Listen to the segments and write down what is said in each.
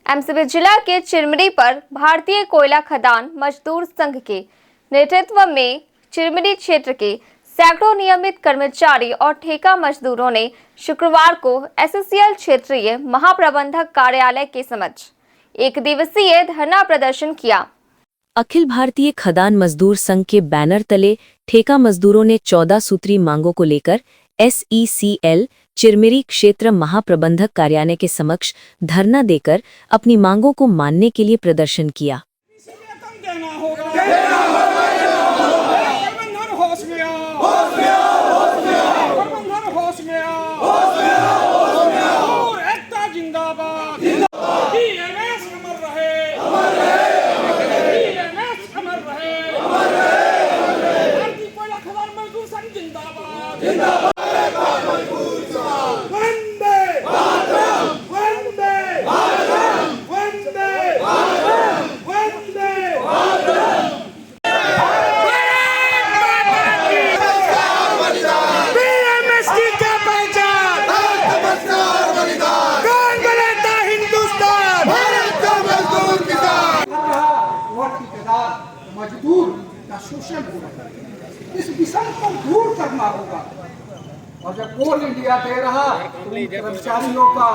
MCB जिला के चिरमिरी पर भारतीय कोयला खदान मजदूर संघ के नेतृत्व में चिरमिरी क्षेत्र के सैकड़ों नियमित कर्मचारी और ठेका मजदूरों ने शुक्रवार को एससीएल क्षेत्रीय महाप्रबंधक कार्यालय के समक्ष एक दिवसीय धरना प्रदर्शन किया। अखिल भारतीय खदान मजदूर संघ के बैनर तले ठेका मजदूरों ने 14 सूत्री मांगों को लेकर एसईसीएल चिरमिरी क्षेत्र महाप्रबंधक कार्यालय के समक्ष धरना देकर अपनी मांगों को मानने के लिए प्रदर्शन किया। मजदूर का शोषण हो रहा है, इस विषय को दूर करना होगा। और जब कोल इंडिया दे रहा तो कर्मचारियों का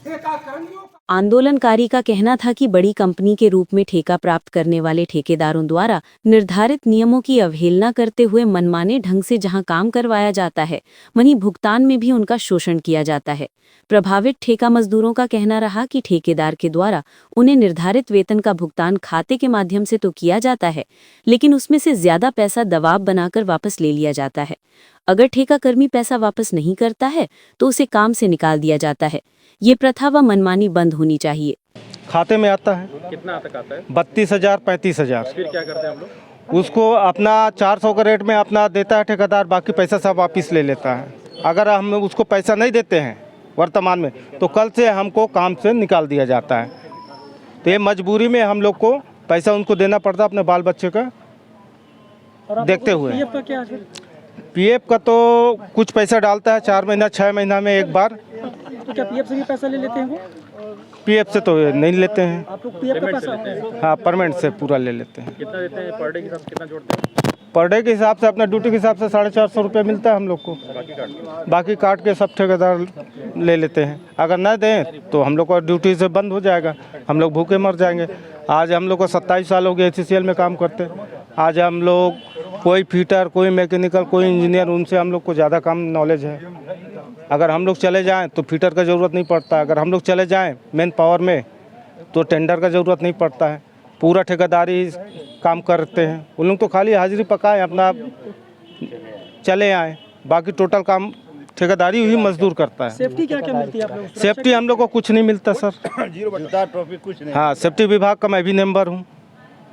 ठेका कर्मियों आंदोलनकारी का कहना था कि बड़ी कंपनी के रूप में ठेका प्राप्त करने वाले ठेकेदारों द्वारा निर्धारित नियमों की अवहेलना करते हुए मनमाने ढंग से जहां काम करवाया जाता है, वहीं भुगतान में भी उनका शोषण किया जाता है। प्रभावित ठेका मजदूरों का कहना रहा कि ठेकेदार के द्वारा उन्हें निर्धारित वेतन का भुगतान खाते के माध्यम से तो किया जाता है, लेकिन उसमें से ज्यादा पैसा दबाव बनाकर वापस ले लिया जाता है। अगर ठेका कर्मी पैसा वापस नहीं करता है तो उसे काम से निकाल दिया जाता है। ये प्रथा व मनमानी बंद होनी चाहिए। खाते में आता है। कितना तक आता है? 32,000 35,000। फिर क्या करते हैं हम लोग? उसको अपना 400 के रेट में अपना देता है ठेकेदार, बाकी पैसा सब वापस ले लेता है। अगर हम उसको पैसा नहीं देते हैं वर्तमान में तो कल से हमको काम से निकाल दिया जाता है। तो ये मजबूरी में हम लोग को पैसा उनको देना पड़ता है अपने बाल बच्चे का देखते हुए। पीएफ का तो कुछ पैसा डालता है 4 महीना 6 महीना में एक बार। तो क्या पीएफ से भी पैसा ले लेते हैं वो? पीएफ से तो नहीं लेते हैं। आप लोग पीएफ का पैसा? हाँ, परमानेंट से पूरा ले लेते हैं। कितना देते हैं पर डे के हिसाब से? कितना जोड़ते हैं? पर डे के हिसाब से अपना ड्यूटी के हिसाब से 450 रुपये मिलता है हम लोग को। बाकी काट के सब ठेकेदार ले लेते हैं। अगर न दें तो हम लोग को ड्यूटी से बंद हो जाएगा, हम लोग भूखे मर जाएंगे। आज हम लोग को 27 साल हो गए एससीएल में काम करते। आज हम लोग कोई फीटर, कोई मैकेनिकल, कोई इंजीनियर, उनसे हम लोग को ज़्यादा काम नॉलेज है। अगर हम लोग चले जाएं तो फीटर का ज़रूरत नहीं पड़ता। अगर हम लोग चले जाएं मेन पावर में तो टेंडर का ज़रूरत नहीं पड़ता है। पूरा ठेकेदारी काम करते हैं। उन लोग तो खाली हाजिरी पकाएं, अपना चले आएँ, बाकी टोटल काम ठेकेदारी ही मजदूर करता है। सेफ्टी क्या क्या मिलती है आप लोग? सेफ्टी हम लोग को कुछ नहीं मिलता सर। ट्रॉफी कुछ नहीं। हाँ, सेफ्टी विभाग का मैं भी मेंबर हूँ।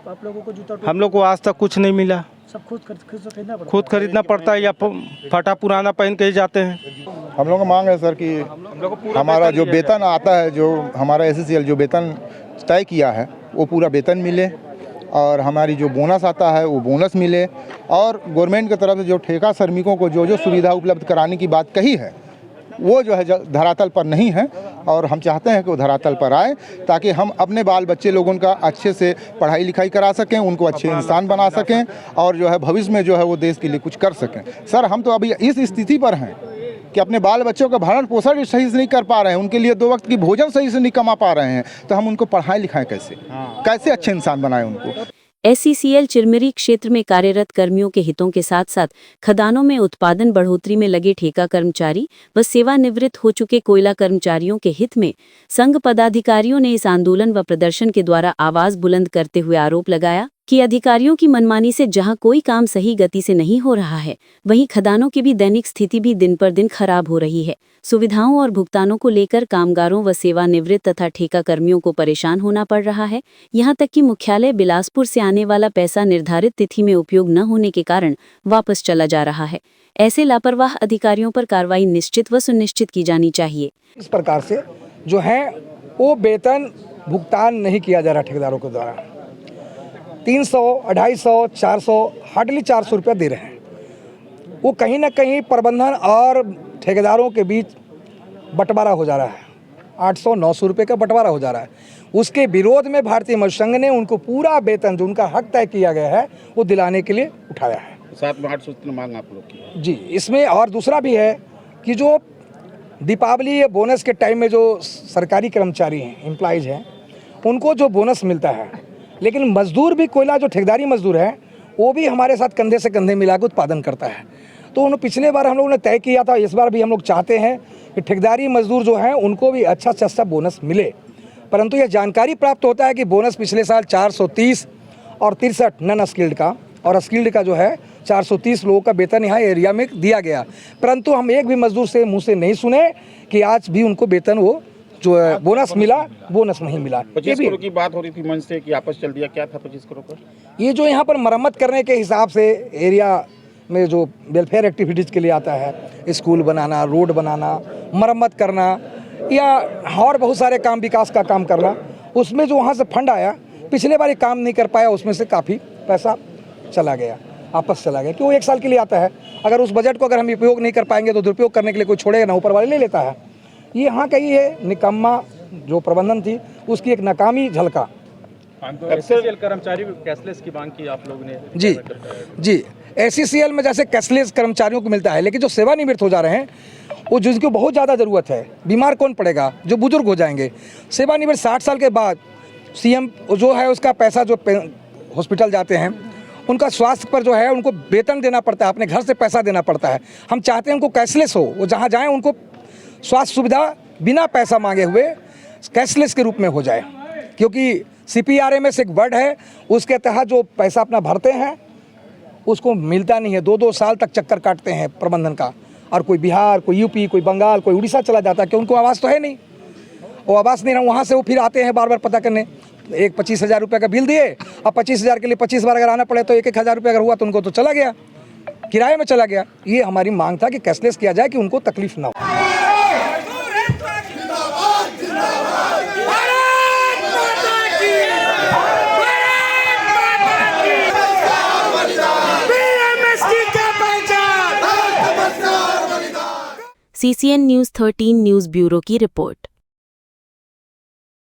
आप लोगों को जूता हम लोग को आज तक कुछ नहीं मिला। सब खुद खरीदना पड़ता है? खुद खरीदना पड़ता है या फटा पुराना पहन के ही जाते हैं। हम लोग का मांग है सर कि हमारा जो वेतन आता है, जो हमारा एससीएल जो वेतन तय किया है वो पूरा वेतन मिले, और हमारी जो बोनस आता है वो बोनस मिले, और गवर्नमेंट की तरफ से जो ठेका श्रमिकों को जो जो सुविधा उपलब्ध कराने की बात कही है वो जो है धरातल पर नहीं है। और हम चाहते हैं कि वो धरातल पर आए ताकि हम अपने बाल बच्चे लोगों का अच्छे से पढ़ाई लिखाई करा सकें, उनको अच्छे इंसान बना सकें, और जो है भविष्य में जो है वो देश के लिए कुछ कर सकें। सर, हम तो अभी इस स्थिति पर हैं कि अपने बाल बच्चों का भरण पोषण सही से नहीं कर पा रहे हैं, उनके लिए 2 वक्त की भोजन सही से नहीं कमा पा रहे हैं, तो हम उनको पढ़ाई लिखाएं कैसे अच्छे इंसान बनाएं उनको। एससीएल चिरमिरी क्षेत्र में कार्यरत कर्मियों के हितों के साथ साथ खदानों में उत्पादन बढ़ोतरी में लगे ठेका कर्मचारी व सेवानिवृत्त हो चुके कोयला कर्मचारियों के हित में संघ पदाधिकारियों ने इस आंदोलन व प्रदर्शन के द्वारा आवाज बुलंद करते हुए आरोप लगाया कि अधिकारियों की मनमानी से जहां कोई काम सही गति से नहीं हो रहा है, वहीं खदानों की भी दैनिक स्थिति भी दिन पर दिन खराब हो रही है। सुविधाओं और भुगतानों को लेकर कामगारों व सेवानिवृत्त तथा ठेका कर्मियों को परेशान होना पड़ रहा है। यहां तक कि मुख्यालय बिलासपुर से आने वाला पैसा निर्धारित तिथि में उपयोग न होने के कारण वापस चला जा रहा है। ऐसे लापरवाह अधिकारियों पर कार्रवाई निश्चित व सुनिश्चित की जानी चाहिए। इस प्रकार से जो है वो वेतन भुगतान नहीं किया जा रहा ठेकेदारों के द्वारा। 300, 250, 400, हार्डली 400 रुपया दे रहे हैं। वो कहीं ना कहीं प्रबंधन और ठेकेदारों के बीच बंटवारा हो जा रहा है। 800-900 रुपये का बंटवारा हो जा रहा है। उसके विरोध में भारतीय मजदूर संघ ने उनको पूरा वेतन जो उनका हक तय किया गया है वो दिलाने के लिए उठाया है। साथ में 800 मांग आप लोग की। जी, इसमें और दूसरा भी है कि जो दीपावली या बोनस के टाइम में जो सरकारी कर्मचारी हैं, एम्प्लॉइज हैं, उनको जो बोनस मिलता है, लेकिन मजदूर भी कोयला जो ठेकेदारी मजदूर है वो भी हमारे साथ कंधे से कंधे मिला के उत्पादन करता है। तो उन्होंने पिछले बार हम लोगों ने तय किया था, इस बार भी हम लोग चाहते हैं कि ठेकेदारी मजदूर जो हैं उनको भी अच्छा से अच्छा बोनस मिले, परंतु यह जानकारी प्राप्त होता है कि बोनस पिछले साल 430 और 63 नन स्किल्ड का और स्किल्ड का जो है 430 लोगों का वेतन यहाँ एरिया में दिया गया, परंतु हम एक भी मजदूर से मुंह से नहीं सुने कि आज भी उनको वेतन वो जो है बोनस मिला, बोनस नहीं मिला। 25 करोड़ की बात हो रही थी मंच से कि आपस चल दिया, क्या था 25 करोड़ का? ये जो यहाँ पर मरम्मत करने के हिसाब से एरिया में जो वेलफेयर एक्टिविटीज़ के लिए आता है, स्कूल बनाना, रोड बनाना, मरम्मत करना या और बहुत सारे काम, विकास का काम करना, उसमें जो वहाँ से फंड आया, पिछले बार ये काम नहीं कर पाया, उसमें से काफ़ी पैसा चला गया, वापस चला गया, क्यों 1 साल के लिए आता है। अगर उस बजट को अगर हम उपयोग नहीं कर पाएंगे तो दुरुपयोग करने के लिए कोई छोड़ेगा ना, ऊपर वाले ले लेता है। ये यहाँ का ही है निकम्मा जो प्रबंधन थी उसकी एक नाकामी झलका। एससीसीएल कर्मचारी कैशलेस की मांग की आप लोगों ने। जी, एससीसीएल में जैसे कैशलेस कर्मचारियों को मिलता है, लेकिन जो सेवानिवृत्त हो जा रहे हैं वो जिनको बहुत ज़्यादा ज़रूरत है, बीमार कौन पड़ेगा, जो बुजुर्ग हो जाएंगे, सेवानिवृत्त 60 साल के बाद सीएम जो है उसका पैसा जो हॉस्पिटल जाते हैं उनका स्वास्थ्य पर जो है उनको वेतन देना पड़ता है, अपने घर से पैसा देना पड़ता है। हम चाहते हैं उनको कैशलेस हो, वो जहाँ जाएँ उनको स्वास्थ्य सुविधा बिना पैसा मांगे हुए कैशलेस के रूप में हो जाए, क्योंकि CPRMS एक वर्ड है, उसके तहत जो पैसा अपना भरते हैं उसको मिलता नहीं है, 2-2 साल तक चक्कर काटते हैं प्रबंधन का, और कोई बिहार, कोई यूपी, कोई बंगाल, कोई उड़ीसा चला जाता है कि उनको आवास तो है नहीं, वो आवास नहीं रहा, वहाँ से वो फिर आते हैं बार बार पता करने। एक 25,000 रुपये का बिल दिए, अब 25,000 के लिए 25 बार अगर आना पड़े तो 1,000 रुपये अगर हुआ तो उनको तो चला गया, किराए में चला गया। ये हमारी मांग था कि कैशलेस किया जाए कि उनको तकलीफ ना हो। CCN News 13 न्यूज़ ब्यूरो की रिपोर्ट।